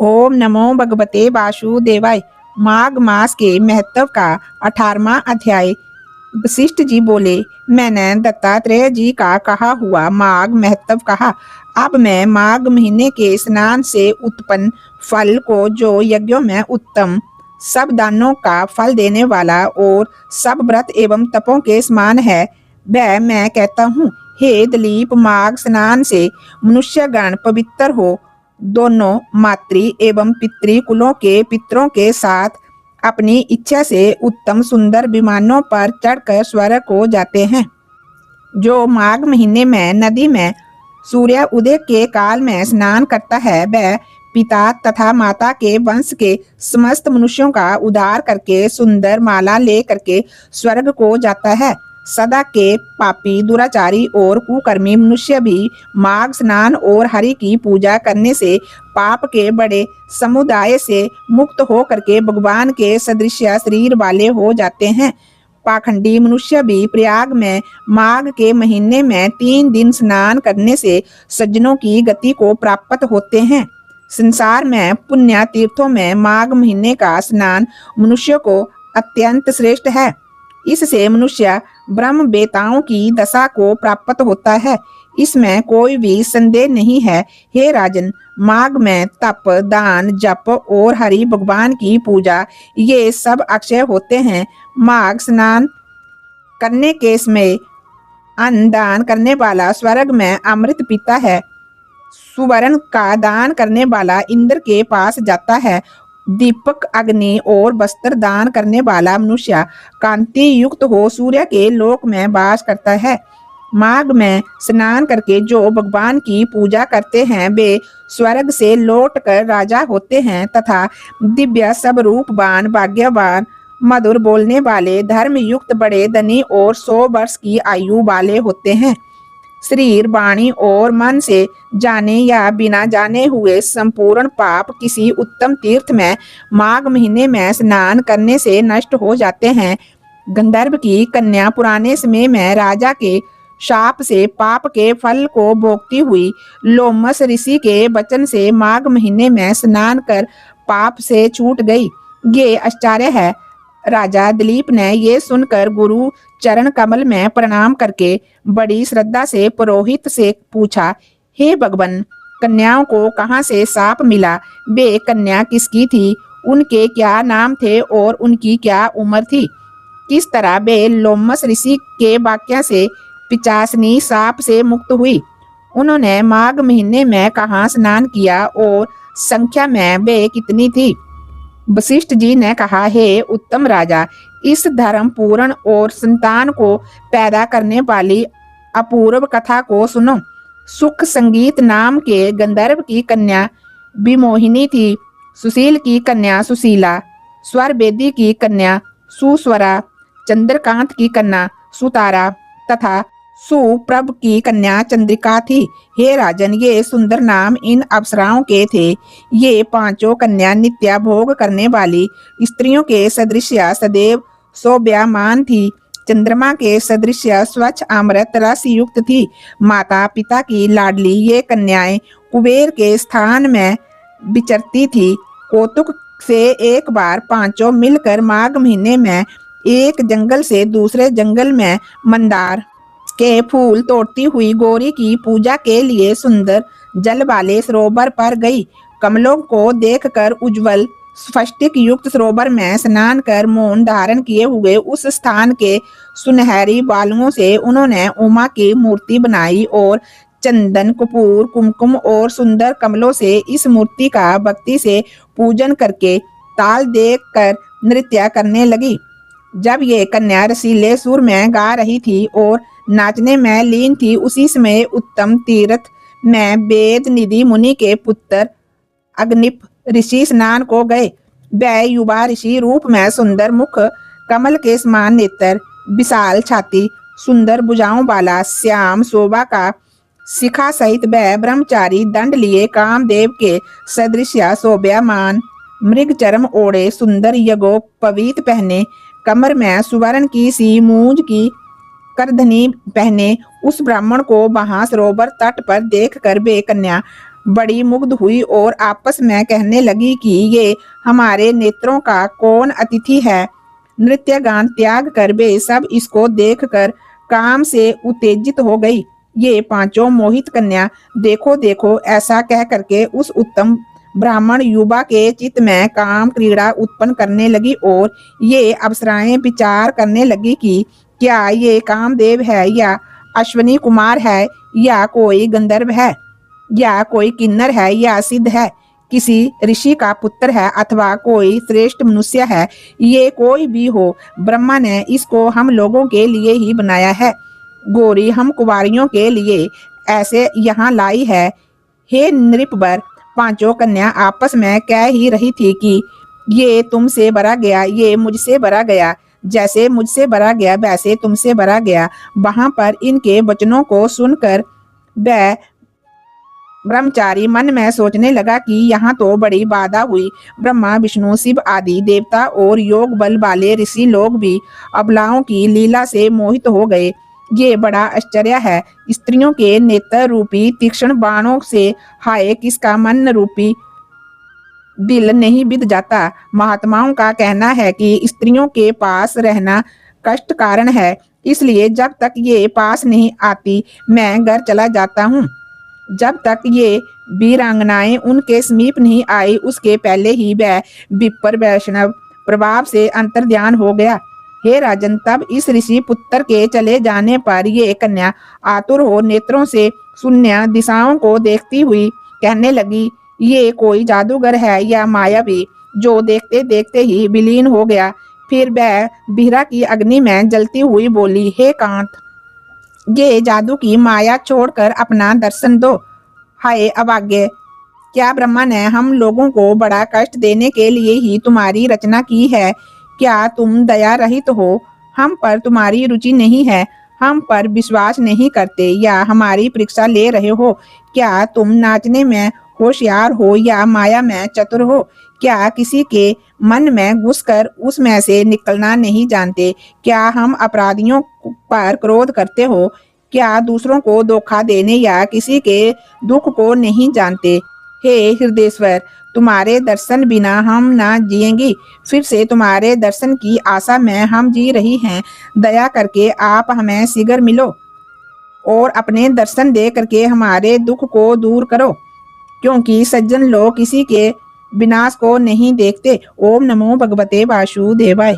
ओम नमो भगवते वासुदेवाय। माघ मास के महत्व का 18वां अध्याय। वशिष्ठ जी बोले, मैंने दत्तात्रेय जी का कहा हुआ माघ महत्व कहा। अब मैं माघ महीने के स्नान से उत्पन्न फल को, जो यज्ञों में उत्तम, सब दानों का फल देने वाला और सब व्रत एवं तपों के समान है, वह मैं कहता हूँ। हे दिलीप, माघ स्नान से मनुष्यगण पवित्र हो दोनों मातृ एवं पितृ कुलों के पितरों के साथ अपनी इच्छा से उत्तम सुंदर विमानों पर चढ़कर स्वर्ग को जाते हैं। जो माघ महीने में नदी में सूर्य उदय के काल में स्नान करता है, वह पिता तथा माता के वंश के समस्त मनुष्यों का उद्धार करके सुंदर माला ले करके स्वर्ग को जाता है। सदा के पापी, दुराचारी और कुकर्मी मनुष्य भी माघ स्नान और हरि की पूजा करने से पाप के बड़े समुदाय से मुक्त हो करके भगवान के सदृश शरीर वाले हो जाते हैं। पाखंडी मनुष्य भी प्रयाग में माघ के महीने में 3 दिन स्नान करने से सज्जनों की गति को प्राप्त होते हैं। संसार में पुण्य तीर्थों में माघ महीने का स्नान मनुष्य को अत्यंत श्रेष्ठ है। इससे मनुष्य ब्रह्म वेताओं की दशा को प्राप्त होता है, इसमें कोई भी संदेह नहीं है। हे राजन, माघ में तप, दान, जप और हरि भगवान की पूजा ये सब अक्षय होते हैं। माघ स्नान करने के समय अन्न दान करने वाला स्वर्ग में अमृत पीता है। सुवर्ण का दान करने वाला इंद्र के पास जाता है। दीपक, अग्नि और वस्त्र दान करने वाला मनुष्य कांति युक्त हो सूर्य के लोक में वास करता है। माघ में स्नान करके जो भगवान की पूजा करते हैं, वे स्वर्ग से लौटकर राजा होते हैं तथा दिव्य सब रूपवान, भाग्यवान, मधुर बोलने वाले, धर्म युक्त, बड़े धनी और 100 वर्ष की आयु वाले होते हैं। शरीर, वाणी और मन से जाने या बिना जाने हुए संपूर्ण पाप किसी उत्तम तीर्थ में माघ महीने में स्नान करने से नष्ट हो जाते हैं। गंधर्व की कन्या पुराने समय में राजा के शाप से पाप के फल को भोगती हुई लोमस ऋषि के वचन से माघ महीने में स्नान कर पाप से छूट गई। ये आश्चर्य है। राजा दिलीप ने ये सुनकर गुरु चरण कमल में प्रणाम करके बड़ी श्रद्धा से पुरोहित से पूछा, हे भगवान, कन्याओं को कहाँ से शाप मिला? वे कन्या किसकी थी? उनके क्या नाम थे और उनकी क्या उम्र थी? किस तरह वे लोमस ऋषि के वाक्य से पिचासनी शाप से मुक्त हुई? उन्होंने माघ महीने में कहाँ स्नान किया और संख्या में वे कितनी थी? वशिष्ठ जी ने कहा, हे उत्तम राजा, इस धर्म पूर्ण और संतान को पैदा करने वाली अपूर्व कथा को सुनो। सुख संगीत नाम के गंधर्व की कन्या विमोहिनी थी। सुशील की कन्या सुशीला, स्वर बेदी की कन्या सुस्वरा, चंद्रकांत की कन्या सुतारा तथा सुप्रभ की कन्या चंद्रिका थी। हे राजन, ये सुंदर नाम इन अप्सराओं के थे। ये 5 कन्या नित्य भोग करने वाली स्त्रियों के सदृश सदैव शोभ्यमान थी। चंद्रमा के सदृश स्वच्छ अमृत रस युक्त थी। माता पिता की लाडली ये कन्याएं कुबेर के स्थान में विचरती थी। कौतुक से एक बार 5 मिलकर माघ महीने में एक जंगल से दूसरे जंगल में मंदार के फूल तोड़ती हुई गौरी की पूजा के लिए सुंदर जल वाले सरोवर पर गई। कमलों को देखकर उज्जवल स्फटिक युक्त सरोवर में स्नान कर मौन धारण किए हुए उस स्थान के सुनहरी बालुओं से उन्होंने उमा की मूर्ति बनाई और चंदन, कपूर, कुमकुम और सुंदर कमलों से इस मूर्ति का भक्ति से पूजन करके ताल देख कर नृत्य करने लगी। जब ये कन्या रसीले सुर में गा रही थी और नाचने में लीन थी, उसी समय उत्तम तीर्थ में वेद निधि मुनि के पुत्र अग्निप ऋषि स्नान को गए। वह युवा ऋषि रूप में सुंदर मुख, कमल के समान नेत्र, विशाल छाती, सुंदर भुजाओं वाला, श्याम शोभा का शिखा सहित वह ब्रह्मचारी दंड लिए कामदेव के सदृश शोभ्यमान, मृग चरम ओढ़े, सुंदर यज्ञोपवीत पहने, कमर में सुवर्ण की सी मूंज की करधनी पहने, उस ब्राह्मण को वहां सरोवर तट पर देखकर वे कन्या बड़ी मुग्ध हुई और आपस में कहने लगी कि ये हमारे नेत्रों का कौन अतिथि है। नृत्य गान त्याग कर वे सब इसको देखकर काम से उत्तेजित हो गई। ये पांचों मोहित कन्या देखो देखो ऐसा कह करके उस उत्तम ब्राह्मण युवा के चित्त में काम क्रीड़ा उत्पन्न करने लगी और ये अप्सराएं विचार करने लगी कि क्या ये कामदेव है या अश्वनी कुमार है या कोई गंधर्व है या कोई किन्नर है या सिद्ध है, किसी ऋषि का पुत्र है अथवा कोई श्रेष्ठ मनुष्य है। ये कोई भी हो, ब्रह्मा ने इसको हम लोगों के लिए ही बनाया है। गोरी हम कुंवारियों के लिए ऐसे यहाँ लाई है। हे नृपवर, पांचों कन्या आपस में कह ही रही थी कि ये तुमसे बरा गया, ये मुझसे बरा गया, जैसे मुझसे बरा गया वैसे तुमसे बरा गया। वहां पर इनके वचनों को सुनकर वह ब्रह्मचारी मन में सोचने लगा कि यहाँ तो बड़ी बाधा हुई। ब्रह्मा विष्णु शिव आदि देवता और योग बल वाले ऋषि लोग भी अबलाओं की लीला से मोहित हो गए। ये बड़ा आश्चर्य है। स्त्रियों के नेत्र रूपी तीक्ष्ण बाणों से हाय किसका मन रूपी दिल नहीं बिध जाता। महात्माओं का कहना है कि स्त्रियों के पास रहना कष्ट कारण है, इसलिए जब तक ये पास नहीं आती मैं घर चला जाता हूँ। जब तक ये वीरांगनाएं उनके समीप नहीं आई उसके पहले ही वह विप्र वैष्णव प्रभाव से अंतर्ध्यान हो गया। हे राजन, तब इस ऋषि पुत्र के चले जाने पर ये कन्या आतुर हो नेत्रों से शून्य दिशाओं को देखती हुई कहने लगी, ये कोई जादूगर है या मायावी जो देखते देखते ही विलीन हो गया। फिर वह बिहरा की अग्नि में जलती हुई बोली, हे कांत, ये जादू की माया छोड़कर अपना दर्शन दो। हाय अभाग्य, क्या ब्रह्मा ने हम लोगों को बड़ा कष्ट देने के लिए ही तुम्हारी रचना की है? क्या तुम दया रहित हो? हम पर तुम्हारी रुचि नहीं है, हम पर विश्वास नहीं करते या हमारी परीक्षा ले रहे हो? क्या तुम नाचने में होशियार हो या माया में चतुर हो? क्या किसी के मन में घुसकर उसमें से निकलना नहीं जानते? क्या हम अपराधियों पर क्रोध करते हो? क्या दूसरों को धोखा देने या किसी के दुख को नहीं जानते? हे हृदयेश्वर, तुम्हारे दर्शन बिना हम ना जिएंगी। फिर से तुम्हारे दर्शन की आशा में हम जी रही हैं। दया करके आप हमें शीघ्र मिलो और अपने दर्शन दे करके हमारे दुख को दूर करो, क्योंकि सज्जन लोग किसी के विनाश को नहीं देखते। ओम नमो भगवते वासुदेवाय।